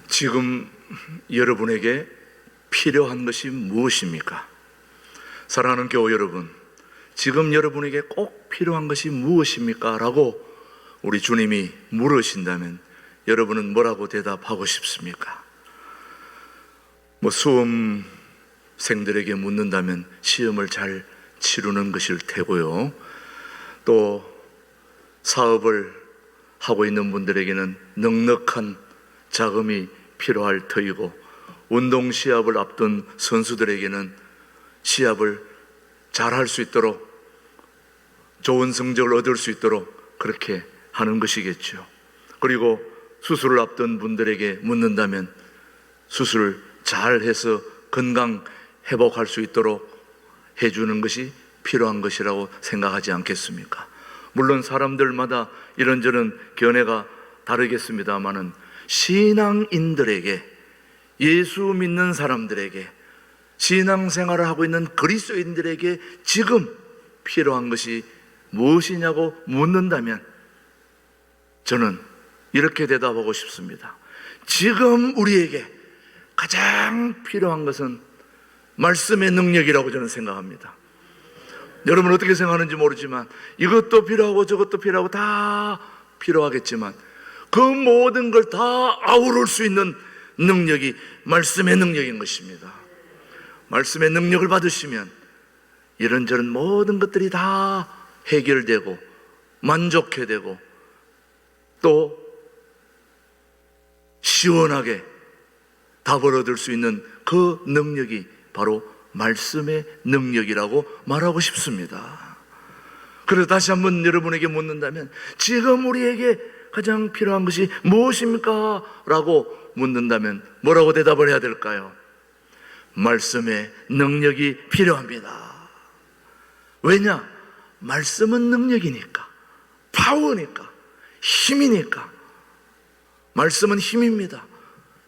지금 여러분에게 필요한 것이 무엇입니까? 사랑하는 교우 여러분, 지금 여러분에게 꼭 필요한 것이 무엇입니까? 라고 우리 주님이 물으신다면 여러분은 뭐라고 대답하고 싶습니까? 수험생들에게 묻는다면 시험을 잘 치르는 것일 테고요, 또 사업을 하고 있는 분들에게는 넉넉한 자금이 필요할 터이고, 운동 시합을 앞둔 선수들에게는 시합을 잘할 수 있도록, 좋은 성적을 얻을 수 있도록 그렇게 하는 것이겠죠. 그리고 수술을 앞둔 분들에게 묻는다면 수술을 잘해서 건강 회복할 수 있도록 해주는 것이 필요한 것이라고 생각하지 않겠습니까? 물론 사람들마다 이런저런 견해가 다르겠습니다마는 신앙인들에게, 예수 믿는 사람들에게, 신앙생활을 하고 있는 그리스도인들에게 지금 필요한 것이 무엇이냐고 묻는다면 저는 이렇게 대답하고 싶습니다. 지금 우리에게 가장 필요한 것은 말씀의 능력이라고 저는 생각합니다. 여러분 어떻게 생각하는지 모르지만 이것도 필요하고 저것도 필요하고 다 필요하겠지만 그 모든 걸 다 아우를 수 있는 능력이 말씀의 능력인 것입니다. 말씀의 능력을 받으시면 이런저런 모든 것들이 다 해결되고 만족해 되고 또 시원하게 답을 얻을 수 있는 그 능력이 바로 말씀의 능력이라고 말하고 싶습니다. 그래서 다시 한번 여러분에게 묻는다면 지금 우리에게 가장 필요한 것이 무엇입니까? 라고 묻는다면 뭐라고 대답을 해야 될까요? 말씀의 능력이 필요합니다. 왜냐? 말씀은 능력이니까, 파워니까, 힘이니까. 말씀은 힘입니다.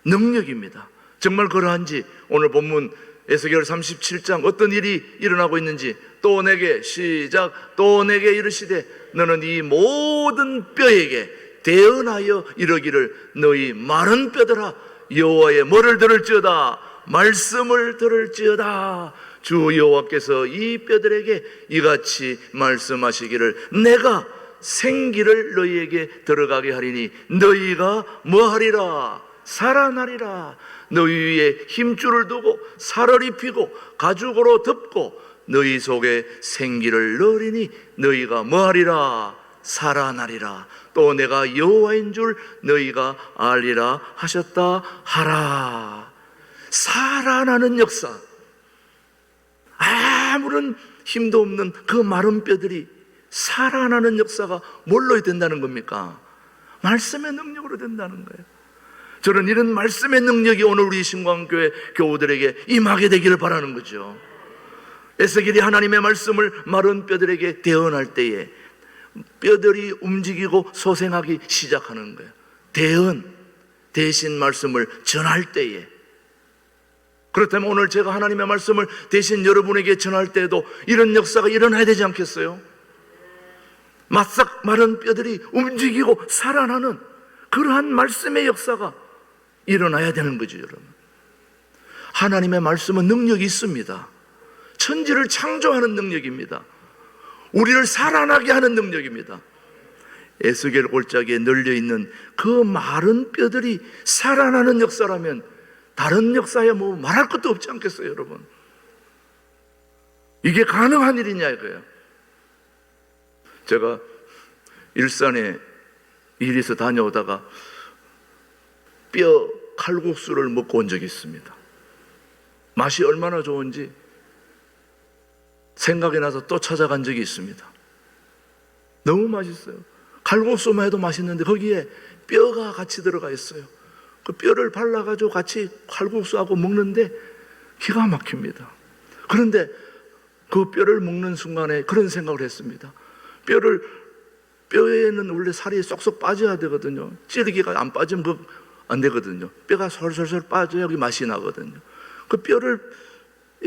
능력입니다. 정말 그러한지 오늘 본문 에스겔 37장 어떤 일이 일어나고 있는지, 또 내게 시작, 또 내게 이르시되 너는 이 모든 뼈에게 대언하여 이르기를 너희 마른 뼈들아 여호와의 뭐를 들을지어다, 말씀을 들을지어다. 주 여호와께서 이 뼈들에게 이같이 말씀하시기를 내가 생기를 너희에게 들어가게 하리니 너희가 뭐하리라? 살아나리라. 너희 위에 힘줄을 두고 살을 입히고 가죽으로 덮고 너희 속에 생기를 넣으리니 너희가 뭐하리라? 살아나리라. 또 내가 여호와인 줄 너희가 알리라 하셨다 하라. 살아나는 역사, 아무런 힘도 없는 그 마른 뼈들이 살아나는 역사가 뭘로 된다는 겁니까? 말씀의 능력으로 된다는 거예요. 저는 이런 말씀의 능력이 오늘 우리 신광교회 교우들에게 임하게 되기를 바라는 거죠. 에스겔이 하나님의 말씀을 마른 뼈들에게 대언할 때에 뼈들이 움직이고 소생하기 시작하는 거예요. 대신 말씀을 전할 때에. 그렇다면 오늘 제가 하나님의 말씀을 대신 여러분에게 전할 때에도 이런 역사가 일어나야 되지 않겠어요? 마싹 마른 뼈들이 움직이고 살아나는 그러한 말씀의 역사가 일어나야 되는 거죠, 여러분. 하나님의 말씀은 능력이 있습니다. 천지를 창조하는 능력입니다. 우리를 살아나게 하는 능력입니다. 에스겔 골짜기에 널려있는 그 마른 뼈들이 살아나는 역사라면 다른 역사에 뭐 말할 것도 없지 않겠어요, 여러분? 이게 가능한 일이냐 이거예요. 제가 일산에 일에서 다녀오다가 뼈 칼국수를 먹고 온 적이 있습니다. 맛이 얼마나 좋은지 생각이 나서 또 찾아간 적이 있습니다. 너무 맛있어요. 칼국수만 해도 맛있는데 거기에 뼈가 같이 들어가 있어요. 그 뼈를 발라가지고 같이 칼국수하고 먹는데 기가 막힙니다. 그런데 그 뼈를 먹는 순간에 그런 생각을 했습니다. 뼈에는 원래 살이 쏙쏙 빠져야 되거든요. 찌르기가 안 빠지면 안 되거든요. 뼈가 솔솔솔 빠져야 맛이 나거든요. 그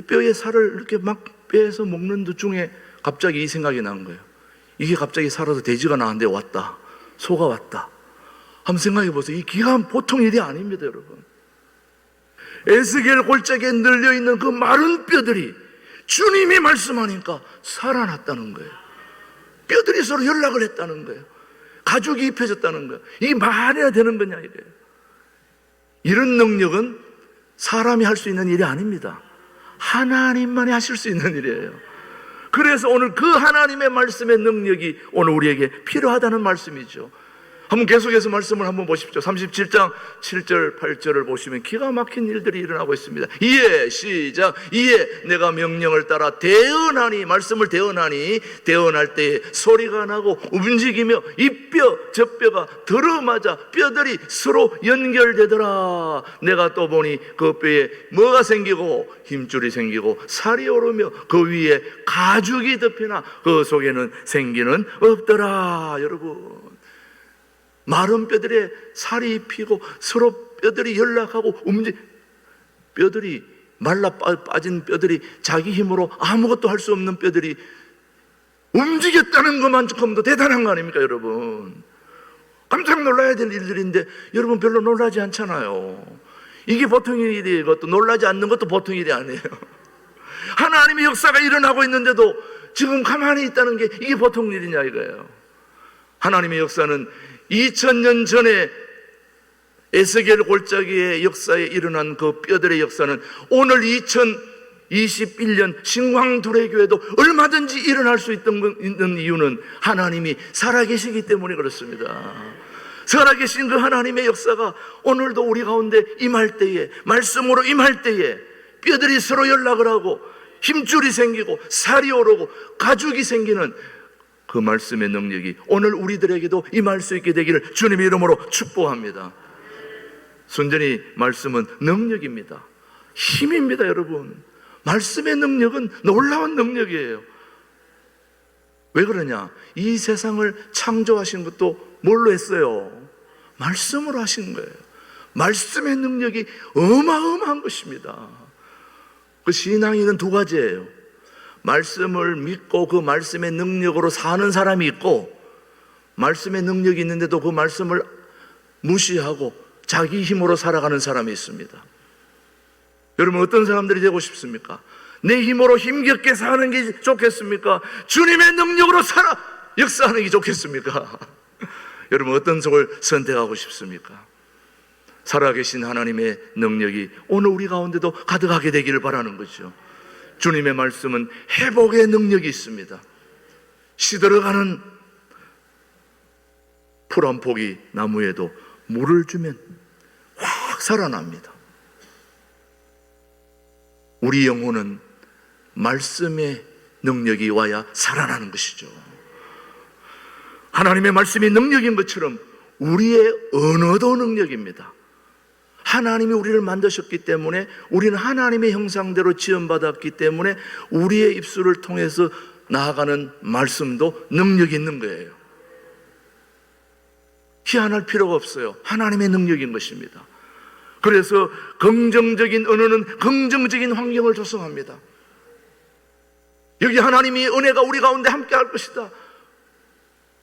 뼈의 살을 이렇게 막 빼서 먹는 도중에 갑자기 이 생각이 난 거예요. 이게 갑자기 살아서 돼지가 나한테 왔다. 소가 왔다. 한번 생각해 보세요. 이 기가 보통 일이 아닙니다, 여러분. 에스겔 골짜기에 널려있는 그 마른 뼈들이 주님이 말씀하니까 살아났다는 거예요. 뼈들이 서로 연락을 했다는 거예요. 가죽이 입혀졌다는 거예요. 이게 말해야 되는 거냐 이거예요. 이런 능력은 사람이 할 수 있는 일이 아닙니다. 하나님만이 하실 수 있는 일이에요. 그래서 오늘 그 하나님의 말씀의 능력이 오늘 우리에게 필요하다는 말씀이죠. 한번 계속해서 말씀을 한번 보십시오. 37장 7절 8절을 보시면 기가 막힌 일들이 일어나고 있습니다. 이에 시작. 이에 내가 명령을 따라 대언하니, 말씀을 대언하니, 대언할 때에 소리가 나고 움직이며 이 뼈 저 뼈가 들어맞아 뼈들이 서로 연결되더라. 내가 또 보니 그 뼈에 뭐가 생기고 힘줄이 생기고 살이 오르며 그 위에 가죽이 덮이나 그 속에는 생기는 없더라. 여러분, 마른 뼈들에 살이 입히고 서로 뼈들이 연락하고 뼈들이 말라 빠진 뼈들이 자기 힘으로 아무것도 할 수 없는 뼈들이 움직였다는 것만큼도 대단한 거 아닙니까, 여러분? 깜짝 놀라야 될 일들인데 여러분 별로 놀라지 않잖아요. 이게 보통 일이에요. 이것도 놀라지 않는 것도 보통 일이 아니에요. 하나님의 역사가 일어나고 있는데도 지금 가만히 있다는 게 이게 보통 일이냐 이거예요. 하나님의 역사는 2000년 전에 에스겔 골짜기의 역사에 일어난 그 뼈들의 역사는 오늘 2021년 신광두레교회도 얼마든지 일어날 수 있는 이유는 하나님이 살아계시기 때문에 그렇습니다. 살아계신 그 하나님의 역사가 오늘도 우리 가운데 임할 때에, 말씀으로 임할 때에 뼈들이 서로 연락을 하고 힘줄이 생기고 살이 오르고 가죽이 생기는 그 말씀의 능력이 오늘 우리들에게도 임할 수 있게 되기를 주님의 이름으로 축복합니다. 순전히 말씀은 능력입니다. 힘입니다, 여러분. 말씀의 능력은 놀라운 능력이에요. 왜 그러냐? 이 세상을 창조하신 것도 뭘로 했어요? 말씀으로 하신 거예요. 말씀의 능력이 어마어마한 것입니다. 그 신앙에는 두 가지예요. 말씀을 믿고 그 말씀의 능력으로 사는 사람이 있고, 말씀의 능력이 있는데도 그 말씀을 무시하고 자기 힘으로 살아가는 사람이 있습니다. 여러분, 어떤 사람들이 되고 싶습니까? 내 힘으로 힘겹게 사는 게 좋겠습니까? 주님의 능력으로 역사하는 게 좋겠습니까? 여러분, 어떤 속을 선택하고 싶습니까? 살아계신 하나님의 능력이 오늘 우리 가운데도 가득하게 되기를 바라는 거죠. 주님의 말씀은 회복의 능력이 있습니다. 시들어가는 풀 한 포기 나무에도 물을 주면 확 살아납니다. 우리 영혼은 말씀의 능력이 와야 살아나는 것이죠. 하나님의 말씀이 능력인 것처럼 우리의 언어도 능력입니다. 하나님이 우리를 만드셨기 때문에, 우리는 하나님의 형상대로 지음받았기 때문에 우리의 입술을 통해서 나아가는 말씀도 능력이 있는 거예요. 희한할 필요가 없어요. 하나님의 능력인 것입니다. 그래서 긍정적인 언어는 긍정적인 환경을 조성합니다. 여기 하나님의 은혜가 우리 가운데 함께 할 것이다.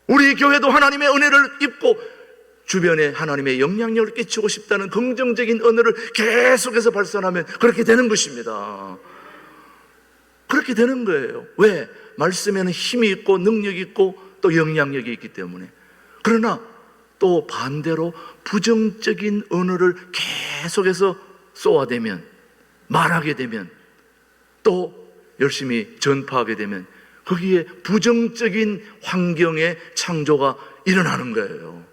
우리 교회도 하나님의 은혜를 입고 주변에 하나님의 영향력을 끼치고 싶다는 긍정적인 언어를 계속해서 발산하면 그렇게 되는 것입니다. 그렇게 되는 거예요. 왜? 말씀에는 힘이 있고 능력이 있고 또 영향력이 있기 때문에. 그러나 또 반대로 부정적인 언어를 계속해서 쏘아대면, 말하게 되면, 또 열심히 전파하게 되면 거기에 부정적인 환경의 창조가 일어나는 거예요.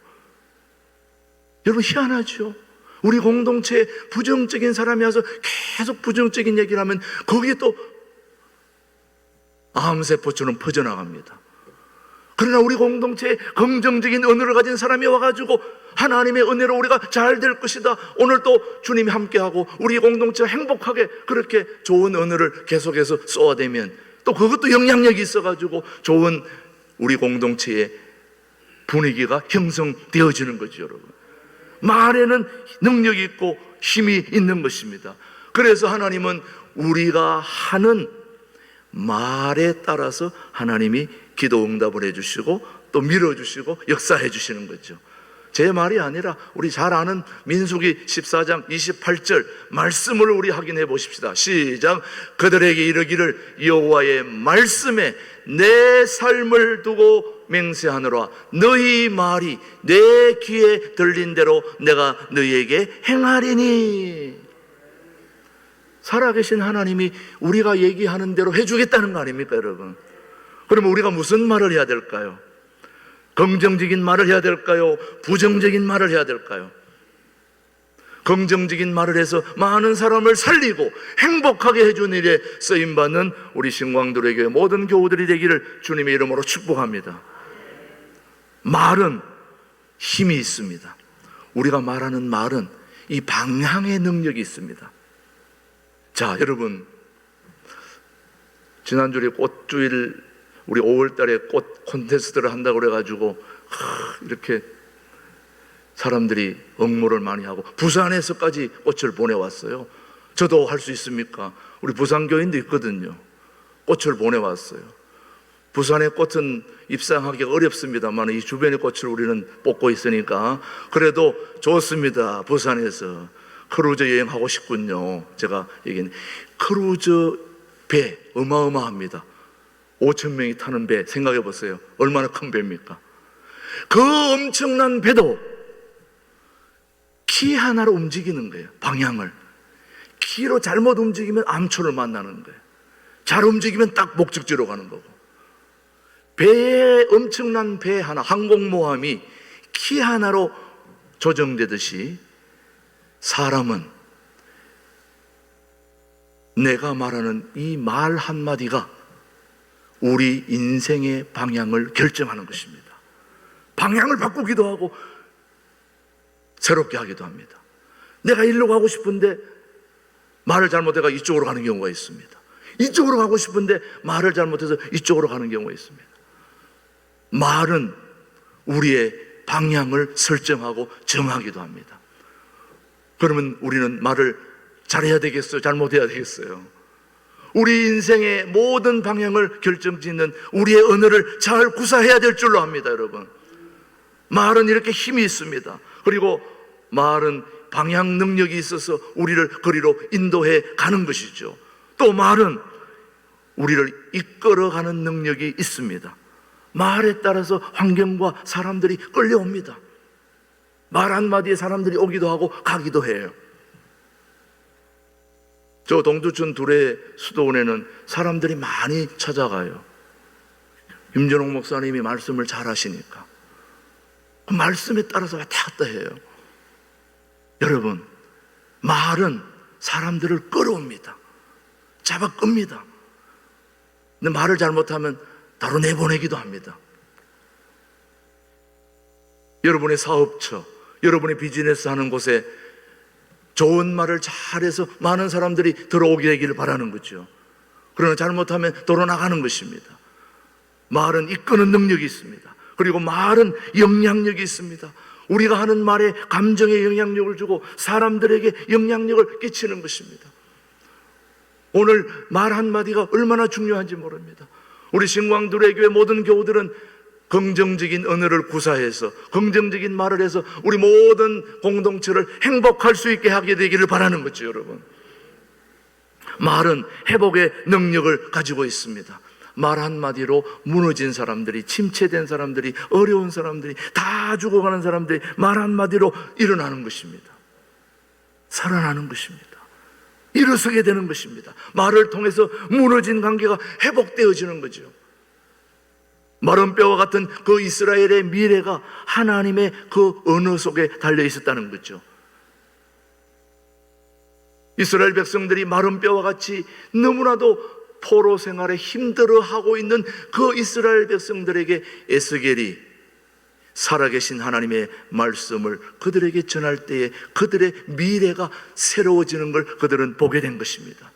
여러분, 희한하죠? 우리 공동체에 부정적인 사람이 와서 계속 부정적인 얘기를 하면 거기에 또 암세포처럼 퍼져나갑니다. 그러나 우리 공동체에 긍정적인 은혜를 가진 사람이 와가지고 하나님의 은혜로 우리가 잘 될 것이다, 오늘 또 주님이 함께하고 우리 공동체가 행복하게, 그렇게 좋은 은혜를 계속해서 쏘아대면 또 그것도 영향력이 있어가지고 좋은 우리 공동체의 분위기가 형성되어지는 거죠, 여러분. 말에는 능력이 있고 힘이 있는 것입니다. 그래서 하나님은 우리가 하는 말에 따라서 하나님이 기도 응답을 해주시고 또 밀어주시고 역사해 주시는 거죠. 제 말이 아니라 우리 잘 아는 민수기 14장 28절 말씀을 우리 확인해 보십시다. 시작. 그들에게 이르기를 여호와의 말씀에 내 삶을 두고 맹세하노라. 너희 말이 내 귀에 들린 대로 내가 너희에게 행하리니. 살아계신 하나님이 우리가 얘기하는 대로 해주겠다는 거 아닙니까, 여러분? 그러면 우리가 무슨 말을 해야 될까요? 긍정적인 말을 해야 될까요? 부정적인 말을 해야 될까요? 긍정적인 말을 해서 많은 사람을 살리고 행복하게 해주는 일에 쓰임받는 우리 신광들에게 모든 교우들이 되기를 주님의 이름으로 축복합니다. 말은 힘이 있습니다. 우리가 말하는 말은 이 방향의 능력이 있습니다. 자, 여러분, 지난주에 꽃주일 우리 5월달에 꽃 콘테스트를 한다고 그래가지고 이렇게 사람들이 응모를 많이 하고 부산에서까지 꽃을 보내왔어요. 저도 할 수 있습니까? 우리 부산교인도 있거든요. 꽃을 보내왔어요. 부산의 꽃은 입상하기가 어렵습니다만 이 주변의 꽃을 우리는 뽑고 있으니까 그래도 좋습니다. 부산에서 크루즈 여행하고 싶군요. 제가 얘기는 크루즈 배 어마어마합니다. 5,000명이 타는 배 생각해 보세요. 얼마나 큰 배입니까? 그 엄청난 배도 키 하나로 움직이는 거예요. 방향을 키로 잘못 움직이면 암초를 만나는 거예요. 잘 움직이면 딱 목적지로 가는 거고. 배에 엄청난 배 하나, 항공모함이 키 하나로 조정되듯이 사람은 내가 말하는 이 말 한마디가 우리 인생의 방향을 결정하는 것입니다. 방향을 바꾸기도 하고 새롭게 하기도 합니다. 내가 일로 가고 싶은데 말을 잘못해가 이쪽으로 가는 경우가 있습니다. 이쪽으로 가고 싶은데 말을 잘못해서 이쪽으로 가는 경우가 있습니다. 말은 우리의 방향을 설정하고 정하기도 합니다. 그러면 우리는 말을 잘해야 되겠어요? 잘못해야 되겠어요? 우리 인생의 모든 방향을 결정짓는 우리의 언어를 잘 구사해야 될 줄로 압니다, 여러분. 말은 이렇게 힘이 있습니다. 그리고 말은 방향 능력이 있어서 우리를 거리로 인도해 가는 것이죠. 또 말은 우리를 이끌어가는 능력이 있습니다. 말에 따라서 환경과 사람들이 끌려옵니다. 말 한마디에 사람들이 오기도 하고 가기도 해요. 저 동두천 두레 수도원에는 사람들이 많이 찾아가요. 임전옥 목사님이 말씀을 잘 하시니까 그 말씀에 따라서 왔다 갔다 해요. 여러분, 말은 사람들을 끌어옵니다. 잡아 끕니다. 근데 말을 잘못하면 바로 내보내기도 합니다. 여러분의 사업처, 여러분의 비즈니스 하는 곳에 좋은 말을 잘해서 많은 사람들이 들어오게 되기를 바라는 거죠. 그러나 잘못하면 돌아나가는 것입니다. 말은 이끄는 능력이 있습니다. 그리고 말은 영향력이 있습니다. 우리가 하는 말에 감정에 영향력을 주고 사람들에게 영향력을 끼치는 것입니다. 오늘 말 한마디가 얼마나 중요한지 모릅니다. 우리 신광두레 교회 모든 교우들은 긍정적인 언어를 구사해서 긍정적인 말을 해서 우리 모든 공동체를 행복할 수 있게 하게 되기를 바라는 거죠, 여러분. 말은 회복의 능력을 가지고 있습니다. 말 한마디로 무너진 사람들이, 침체된 사람들이, 어려운 사람들이, 다 죽어가는 사람들이 말 한마디로 일어나는 것입니다. 살아나는 것입니다. 일어서게 되는 것입니다. 말을 통해서 무너진 관계가 회복되어지는 거죠. 마른 뼈와 같은 그 이스라엘의 미래가 하나님의 그 언어 속에 달려 있었다는 거죠. 이스라엘 백성들이 마른 뼈와 같이 너무나도 포로 생활에 힘들어하고 있는 그 이스라엘 백성들에게 에스겔이 살아계신 하나님의 말씀을 그들에게 전할 때에 그들의 미래가 새로워지는 걸 그들은 보게 된 것입니다.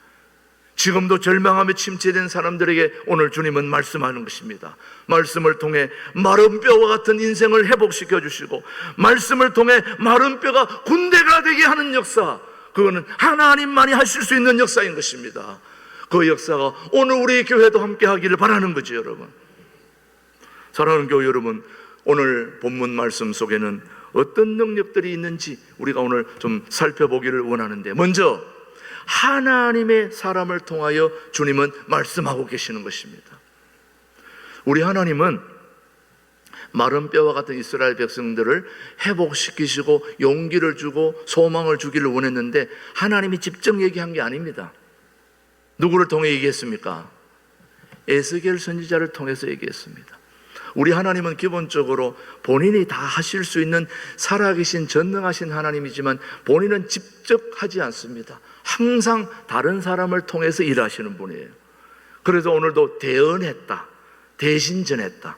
지금도 절망하며 침체된 사람들에게 오늘 주님은 말씀하는 것입니다. 말씀을 통해 마른 뼈와 같은 인생을 회복시켜 주시고 말씀을 통해 마른 뼈가 군대가 되게 하는 역사, 그거는 하나님만이 하실 수 있는 역사인 것입니다. 그 역사가 오늘 우리 교회도 함께 하기를 바라는 거죠, 여러분. 사랑하는 교회 여러분, 오늘 본문 말씀 속에는 어떤 능력들이 있는지 우리가 오늘 좀 살펴보기를 원하는데, 먼저 하나님의 사람을 통하여 주님은 말씀하고 계시는 것입니다. 우리 하나님은 마른 뼈와 같은 이스라엘 백성들을 회복시키시고 용기를 주고 소망을 주기를 원했는데, 하나님이 직접 얘기한 게 아닙니다. 누구를 통해 얘기했습니까? 에스겔 선지자를 통해서 얘기했습니다. 우리 하나님은 기본적으로 본인이 다 하실 수 있는 살아계신 전능하신 하나님이지만 본인은 직접 하지 않습니다. 항상 다른 사람을 통해서 일하시는 분이에요. 그래서 오늘도 대언했다, 대신 전했다.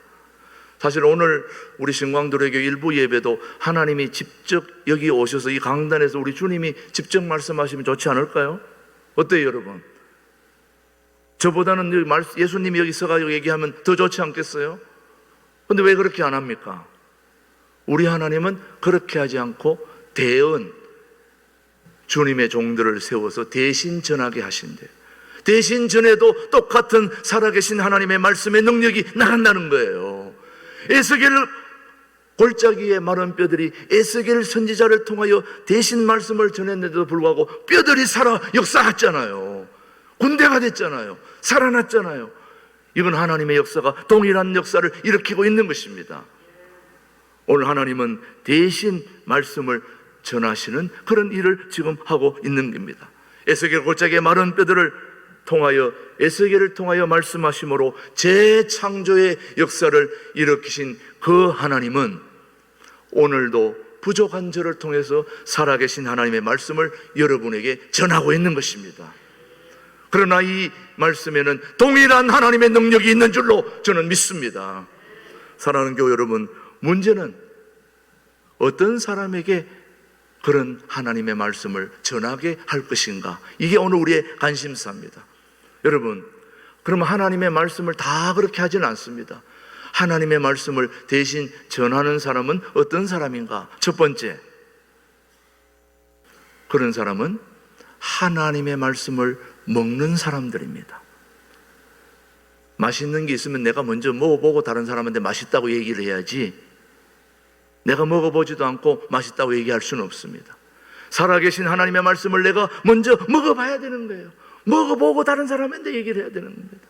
사실 오늘 우리 신광도래교 일부 예배도 하나님이 직접 여기 오셔서 이 강단에서 우리 주님이 직접 말씀하시면 좋지 않을까요? 어때요, 여러분? 저보다는 예수님이 여기 서가지고 얘기하면 더 좋지 않겠어요? 근데 왜 그렇게 안 합니까? 우리 하나님은 그렇게 하지 않고 대언, 주님의 종들을 세워서 대신 전하게 하신대요. 대신 전해도 똑같은 살아계신 하나님의 말씀의 능력이 나간다는 거예요. 에스겔 골짜기의 마른 뼈들이 에스겔 선지자를 통하여 대신 말씀을 전했는데도 불구하고 뼈들이 살아 역사했잖아요. 군대가 됐잖아요. 살아났잖아요. 이건 하나님의 역사가 동일한 역사를 일으키고 있는 것입니다. 오늘 하나님은 대신 말씀을 전하시는 그런 일을 지금 하고 있는 겁니다. 에스겔 골짜기의 마른 뼈들을 통하여, 에스겔을 통하여 말씀하심으로 재창조의 역사를 일으키신 그 하나님은 오늘도 부족한 저를 통해서 살아계신 하나님의 말씀을 여러분에게 전하고 있는 것입니다. 그러나 이 말씀에는 동일한 하나님의 능력이 있는 줄로 저는 믿습니다. 사랑하는 교회 여러분, 문제는 어떤 사람에게 그런 하나님의 말씀을 전하게 할 것인가, 이게 오늘 우리의 관심사입니다. 여러분, 그러면 하나님의 말씀을 다 그렇게 하지는 않습니다. 하나님의 말씀을 대신 전하는 사람은 어떤 사람인가? 첫 번째, 그런 사람은 하나님의 말씀을 먹는 사람들입니다. 맛있는 게 있으면 내가 먼저 먹어보고 다른 사람한테 맛있다고 얘기를 해야지, 내가 먹어보지도 않고 맛있다고 얘기할 수는 없습니다. 살아계신 하나님의 말씀을 내가 먼저 먹어봐야 되는 거예요. 먹어보고 다른 사람한테 얘기를 해야 되는 겁니다.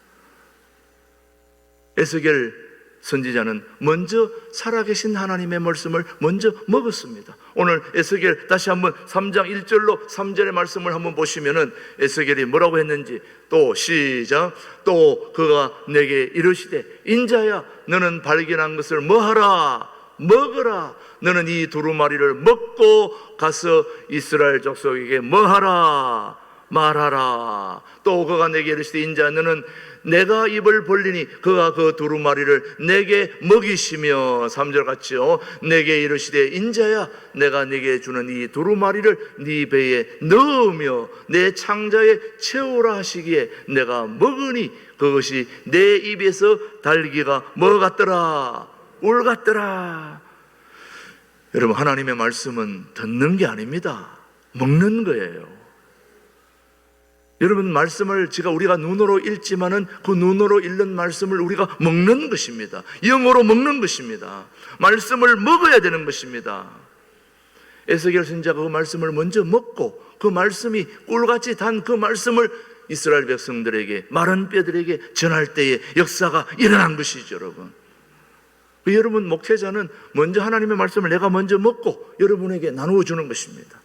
에스겔 선지자는 먼저 살아계신 하나님의 말씀을 먼저 먹었습니다. 오늘 에스겔 다시 한번 3장 1절로 3절의 말씀을 한번 보시면은 에스겔이 뭐라고 했는지, 또 시작. 또 그가 내게 이르시되, 인자야, 너는 발견한 것을 뭐하라? 먹으라. 너는 이 두루마리를 먹고 가서 이스라엘 족속에게 뭐하라? 말하라. 또 그가 내게 이르시되, 인자, 너는 내가 입을 벌리니 그가 그 두루마리를 내게 먹이시며, 3절 같죠? 내게 이르시되, 인자야, 내가 네게 주는 이 두루마리를 네 배에 넣으며 내 창자에 채우라 하시기에 내가 먹으니 그것이 내 입에서 달기가 뭐 같더라? 울 같더라. 여러분, 하나님의 말씀은 듣는 게 아닙니다. 먹는 거예요. 여러분, 말씀을 우리가 눈으로 읽지만은 그 눈으로 읽는 말씀을 우리가 먹는 것입니다. 영으로 먹는 것입니다. 말씀을 먹어야 되는 것입니다. 에스겔 선지자가 그 말씀을 먼저 먹고 그 말씀이 꿀같이 단 그 말씀을 이스라엘 백성들에게, 마른 뼈들에게 전할 때에 역사가 일어난 것이죠, 여러분. 여러분, 목회자는 먼저 하나님의 말씀을 내가 먼저 먹고 여러분에게 나누어 주는 것입니다.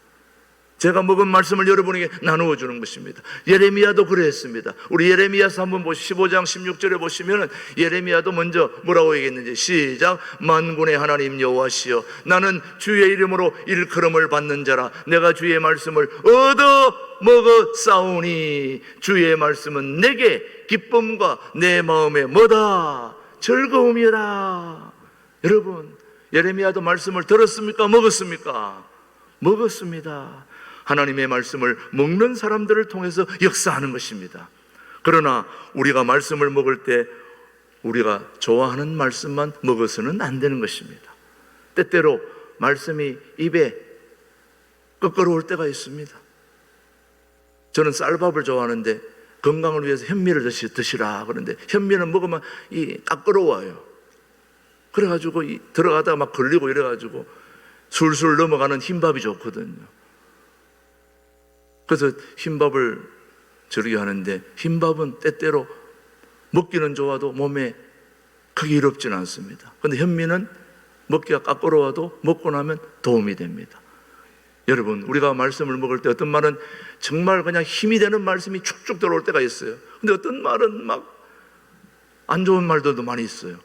제가 먹은 말씀을 여러분에게 나누어 주는 것입니다. 예레미야도 그랬습니다. 우리 예레미야서 한번 15장 16절에 보시면은 예레미야도 먼저 뭐라고 얘기했는지, 시작. 만군의 하나님 여호와시여, 나는 주의 이름으로 일컬음을 받는 자라. 내가 주의 말씀을 얻어 먹어 싸우니 주의 말씀은 내게 기쁨과 내 마음에 뭐다? 즐거움이라. 여러분, 예레미야도 말씀을 들었습니까? 먹었습니까? 먹었습니다. 하나님의 말씀을 먹는 사람들을 통해서 역사하는 것입니다. 그러나 우리가 말씀을 먹을 때 우리가 좋아하는 말씀만 먹어서는 안 되는 것입니다. 때때로 말씀이 입에 끄끄러울 때가 있습니다. 저는 쌀밥을 좋아하는데 건강을 위해서 현미를 드시라 그러는데, 현미는 먹으면 이 까끄러워요. 그래가지고 들어가다가 막 걸리고 이래가지고 술술 넘어가는 흰밥이 좋거든요. 그래서 흰밥을 저렇게 하는데, 흰밥은 때때로 먹기는 좋아도 몸에 크게 이롭지는 않습니다. 그런데 현미는 먹기가 까끄러워도 먹고 나면 도움이 됩니다. 여러분, 우리가 말씀을 먹을 때 어떤 말은 정말 그냥 힘이 되는 말씀이 축축 들어올 때가 있어요. 근데 어떤 말은 막 안 좋은 말들도 많이 있어요.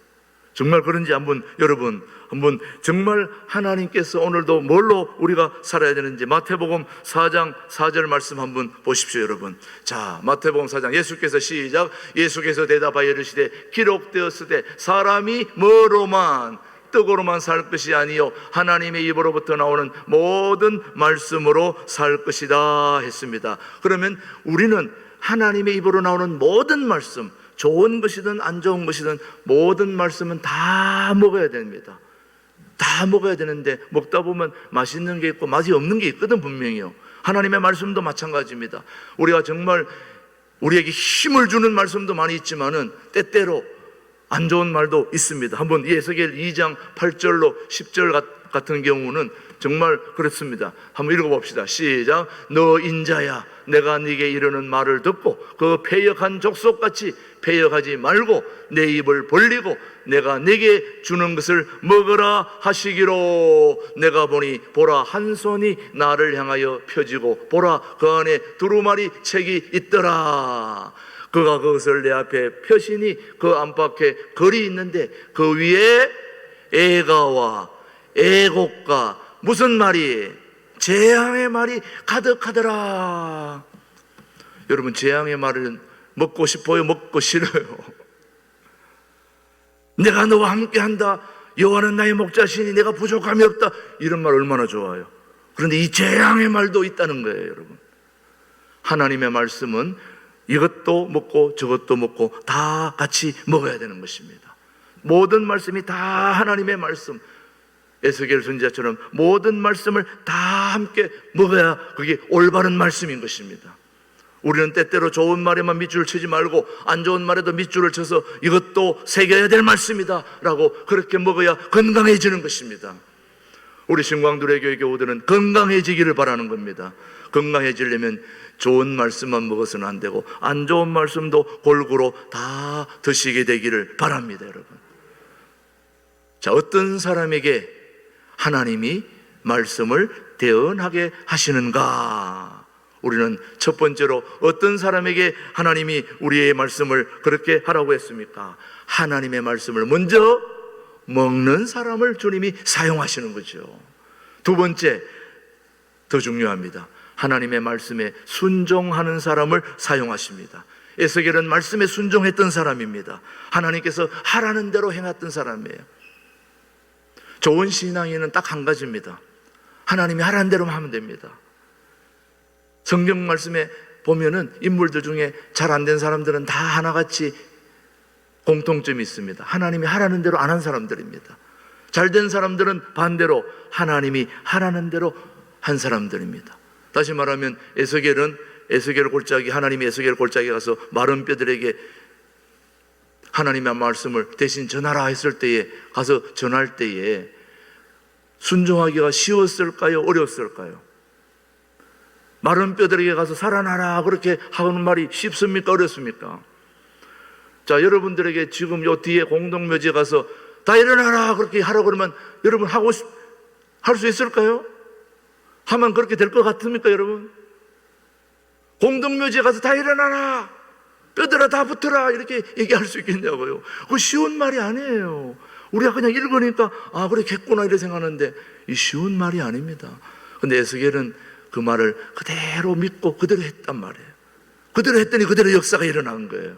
정말 그런지 여러분 한번 정말 하나님께서 오늘도 뭘로 우리가 살아야 되는지 마태복음 4장 4절 말씀 한번 보십시오, 여러분. 자, 마태복음 4장 예수께서 시작. 예수께서 대답하여 이르시되 기록되었으되 사람이 뭐로만 떡으로만 살 것이 아니요 하나님의 입으로부터 나오는 모든 말씀으로 살 것이다 했습니다. 그러면 우리는 하나님의 입으로 나오는 모든 말씀, 좋은 것이든 안 좋은 것이든 모든 말씀은 다 먹어야 됩니다. 다 먹어야 되는데 먹다 보면 맛있는 게 있고 맛이 없는 게 있거든, 분명히요. 하나님의 말씀도 마찬가지입니다. 우리가 정말 우리에게 힘을 주는 말씀도 많이 있지만은 때때로 안 좋은 말도 있습니다. 한번 에스겔 2장 8절로 10절 같은 경우는 정말 그렇습니다. 한번 읽어봅시다. 시작. 너 인자야, 내가 네게 이르는 말을 듣고 그 패역한 족속같이 패역하지 말고 내 입을 벌리고 내가 네게 주는 것을 먹으라 하시기로. 내가 보니 보라, 한 손이 나를 향하여 펴지고 보라, 그 안에 두루마리 책이 있더라. 그가 그것을 내 앞에 펴시니 그 안팎에 글이 있는데 그 위에 애가와 애곡과 무슨 말이? 재앙의 말이 가득하더라. 여러분, 재앙의 말은 먹고 싶어요? 먹고 싫어요? 내가 너와 함께한다, 여호와는 나의 목자시니 내가 부족함이 없다, 이런 말 얼마나 좋아요. 그런데 이 재앙의 말도 있다는 거예요, 여러분. 하나님의 말씀은 이것도 먹고 저것도 먹고 다 같이 먹어야 되는 것입니다. 모든 말씀이 다 하나님의 말씀, 에스겔 선지자처럼 모든 말씀을 다 함께 먹어야 그게 올바른 말씀인 것입니다. 우리는 때때로 좋은 말에만 밑줄을 치지 말고 안 좋은 말에도 밑줄을 쳐서 이것도 새겨야 될 말씀이다 라고 그렇게 먹어야 건강해지는 것입니다. 우리 신광두레 교회 교우들은 건강해지기를 바라는 겁니다. 건강해지려면 좋은 말씀만 먹어서는 안 되고 안 좋은 말씀도 골고루 다 드시게 되기를 바랍니다, 여러분. 자, 어떤 사람에게 하나님이 말씀을 대언하게 하시는가? 우리는 첫 번째로 어떤 사람에게 하나님이 우리의 말씀을 그렇게 하라고 했습니까? 하나님의 말씀을 먼저 먹는 사람을 주님이 사용하시는 거죠. 두 번째, 더 중요합니다. 하나님의 말씀에 순종하는 사람을 사용하십니다. 에스겔은 말씀에 순종했던 사람입니다. 하나님께서 하라는 대로 행했던 사람이에요. 좋은 신앙인은 딱 한 가지입니다. 하나님이 하라는 대로만 하면 됩니다. 성경 말씀에 보면은 인물들 중에 잘 안 된 사람들은 다 하나같이 공통점이 있습니다. 하나님이 하라는 대로 안 한 사람들입니다. 잘 된 사람들은 반대로 하나님이 하라는 대로 한 사람들입니다. 다시 말하면 에스겔 골짜기, 하나님이 에스겔 골짜기에 가서 마른 뼈들에게 하나님의 말씀을 대신 전하라 했을 때에 가서 전할 때에 순종하기가 쉬웠을까요? 어려웠을까요? 마른 뼈들에게 가서 살아나라 그렇게 하는 말이 쉽습니까? 어렵습니까? 자, 여러분들에게 지금 요 뒤에 공동묘지에 가서 다 일어나라 그렇게 하라고 그러면 여러분 할 수 있을까요? 하면 그렇게 될 것 같습니까, 여러분? 공동묘지에 가서 다 일어나라, 뼈들아 다 붙어라 이렇게 얘기할 수 있겠냐고요. 그거 쉬운 말이 아니에요. 우리가 그냥 읽으니까 아 그렇겠구나 이렇게 생각하는데 이 쉬운 말이 아닙니다. 근데 에스겔은 그 말을 그대로 믿고 그대로 했단 말이에요. 그대로 했더니 그대로 역사가 일어난 거예요.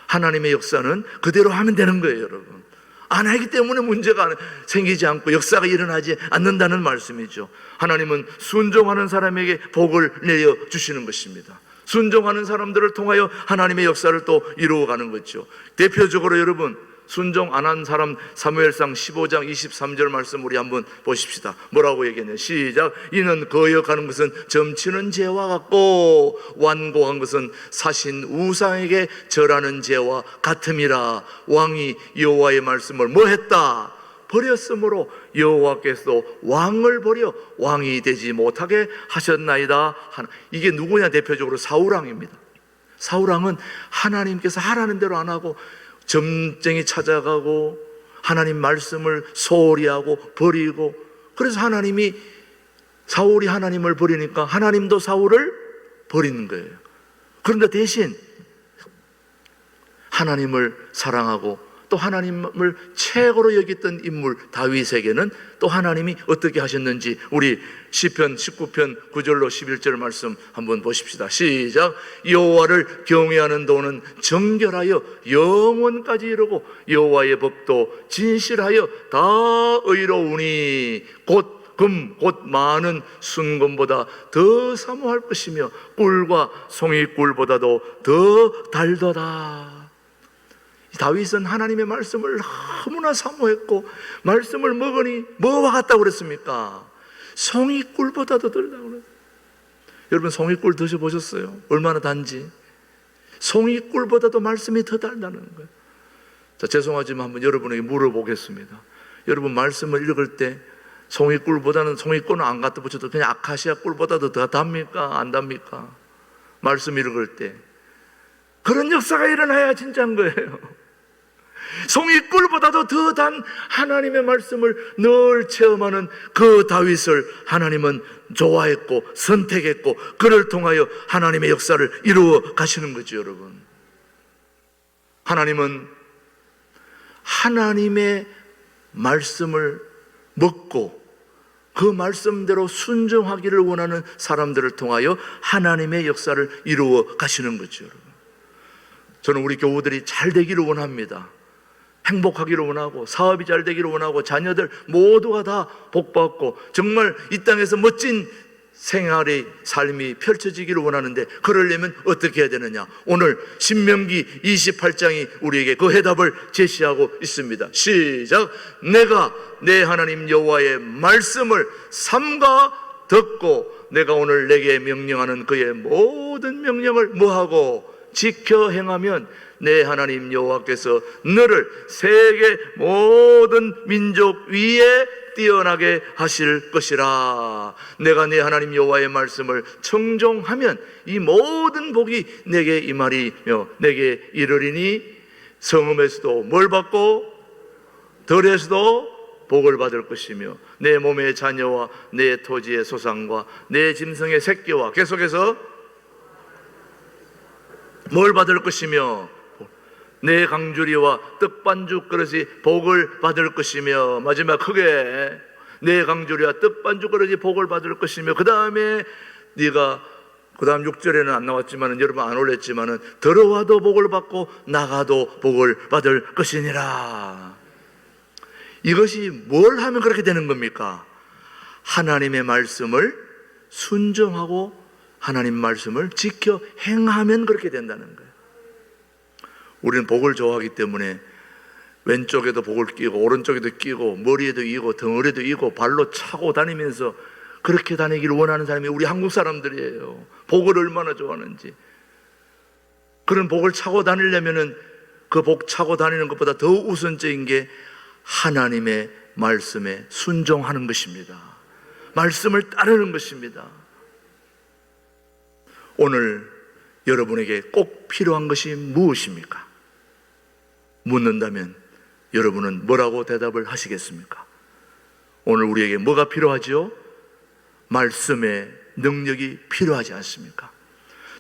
하나님의 역사는 그대로 하면 되는 거예요, 여러분. 안 하기 때문에 문제가 생기지 않고 역사가 일어나지 않는다는 말씀이죠. 하나님은 순종하는 사람에게 복을 내려주시는 것입니다. 순종하는 사람들을 통하여 하나님의 역사를 또 이루어가는 거죠. 대표적으로 여러분, 순종 안 한 사람 사무엘상 15장 23절 말씀 우리 한번 보십시다. 뭐라고 얘기했냐? 시작. 이는 거역하는 것은 점치는 죄와 같고 완고한 것은 사신 우상에게 절하는 죄와 같음이라. 왕이 여호와의 말씀을 뭐 했다? 버렸으므로 여호와께서도 왕을 버려 왕이 되지 못하게 하셨나이다. 이게 누구냐? 대표적으로 사울왕입니다. 사울왕은 하나님께서 하라는 대로 안 하고 점쟁이 찾아가고 하나님 말씀을 소홀히 하고 버리고, 그래서 사울이 하나님을 버리니까 하나님도 사울을 버리는 거예요. 그런데 대신 하나님을 사랑하고 또 하나님을 최고로 여겼던 인물 다윗에게는 또 하나님이 어떻게 하셨는지 우리 시편 19편 9절로 11절 말씀 한번 보십시다. 시작. 여호와를 경외하는 도는 정결하여 영원까지 이르고 여호와의 법도 진실하여 다 의로우니 곧 많은 순금보다 더 사모할 것이며 꿀과 송이꿀보다도 더 달도다. 다윗은 하나님의 말씀을 너무나 사모했고 말씀을 먹으니 뭐와 같다고 그랬습니까? 송이꿀보다도 덜다고 그랬어요. 여러분 송이꿀 드셔보셨어요? 얼마나 단지? 송이꿀보다도 말씀이 더 달다는 거예요. 자, 죄송하지만 한번 여러분에게 물어보겠습니다. 여러분 말씀을 읽을 때 송이꿀보다는, 송이꿀은 안 갖다 붙여도 그냥 아카시아 꿀보다도 더 답니까? 안 답니까? 말씀 읽을 때 그런 역사가 일어나야 진짜인 거예요. 송이꿀보다도 더 단 하나님의 말씀을 늘 체험하는 그 다윗을 하나님은 좋아했고 선택했고 그를 통하여 하나님의 역사를 이루어 가시는 거죠. 여러분, 하나님은 하나님의 말씀을 먹고 그 말씀대로 순종하기를 원하는 사람들을 통하여 하나님의 역사를 이루어 가시는 거죠. 여러분, 저는 우리 교우들이 잘 되기를 원합니다. 행복하기를 원하고 사업이 잘 되기를 원하고 자녀들 모두가 다 복받고 정말 이 땅에서 멋진 생활의 삶이 펼쳐지기를 원하는데, 그러려면 어떻게 해야 되느냐? 오늘 신명기 28장이 우리에게 그 해답을 제시하고 있습니다. 시작. 내가 내 하나님 여호와의 말씀을 삼가 듣고 내가 오늘 내게 명령하는 그의 모든 명령을 뭐하고 지켜 행하면 내 하나님 여호와께서 너를 세계 모든 민족 위에 뛰어나게 하실 것이라. 내가 내 하나님 여호와의 말씀을 청종하면 이 모든 복이 내게 임하리며 내게 이르리니 성읍에서도 뭘 받고 들에서도 복을 받을 것이며 내 몸의 자녀와 내 토지의 소산과 내 짐승의 새끼와 계속해서 뭘 받을 것이며 내 강주리와 떡반죽 그릇이 복을 받을 것이며, 마지막 크게 내 강주리와 떡반죽 그릇이 복을 받을 것이며, 그 다음에 네가 그 다음 6절에는 안 나왔지만 여러분 안 올렸지만 들어와도 복을 받고 나가도 복을 받을 것이니라. 이것이 뭘 하면 그렇게 되는 겁니까? 하나님의 말씀을 순종하고 하나님 말씀을 지켜 행하면 그렇게 된다는 거예요. 우리는 복을 좋아하기 때문에 왼쪽에도 복을 끼고 오른쪽에도 끼고 머리에도 이고 덩어리에도 이고 발로 차고 다니면서 그렇게 다니기를 원하는 사람이 우리 한국 사람들이에요. 복을 얼마나 좋아하는지. 그런 복을 차고 다니려면은 그 복 차고 다니는 것보다 더 우선적인 게 하나님의 말씀에 순종하는 것입니다. 말씀을 따르는 것입니다. 오늘 여러분에게 꼭 필요한 것이 무엇입니까? 묻는다면 여러분은 뭐라고 대답을 하시겠습니까? 오늘 우리에게 뭐가 필요하죠? 말씀의 능력이 필요하지 않습니까?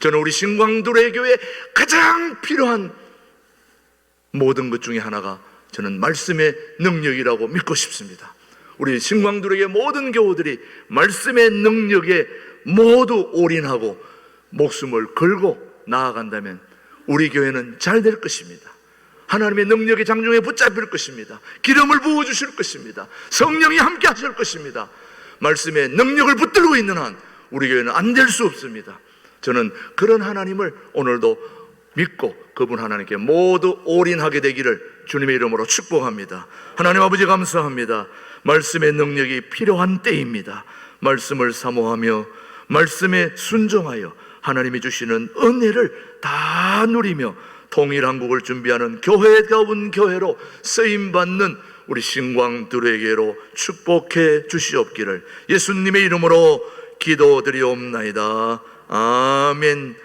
저는 우리 신광두레 교회에 가장 필요한 모든 것 중에 하나가 저는 말씀의 능력이라고 믿고 싶습니다. 우리 신광두레 모든 교우들이 말씀의 능력에 모두 올인하고 목숨을 걸고 나아간다면 우리 교회는 잘 될 것입니다. 하나님의 능력의 장중에 붙잡힐 것입니다. 기름을 부어주실 것입니다. 성령이 함께 하실 것입니다. 말씀의 능력을 붙들고 있는 한 우리 교회는 안 될 수 없습니다. 저는 그런 하나님을 오늘도 믿고 그분 하나님께 모두 올인하게 되기를 주님의 이름으로 축복합니다. 하나님 아버지 감사합니다. 말씀의 능력이 필요한 때입니다. 말씀을 사모하며 말씀에 순종하여 하나님이 주시는 은혜를 다 누리며 통일한국을 준비하는 교회다운 교회로 쓰임받는 우리 신광들에게로 축복해 주시옵기를 예수님의 이름으로 기도드리옵나이다. 아멘.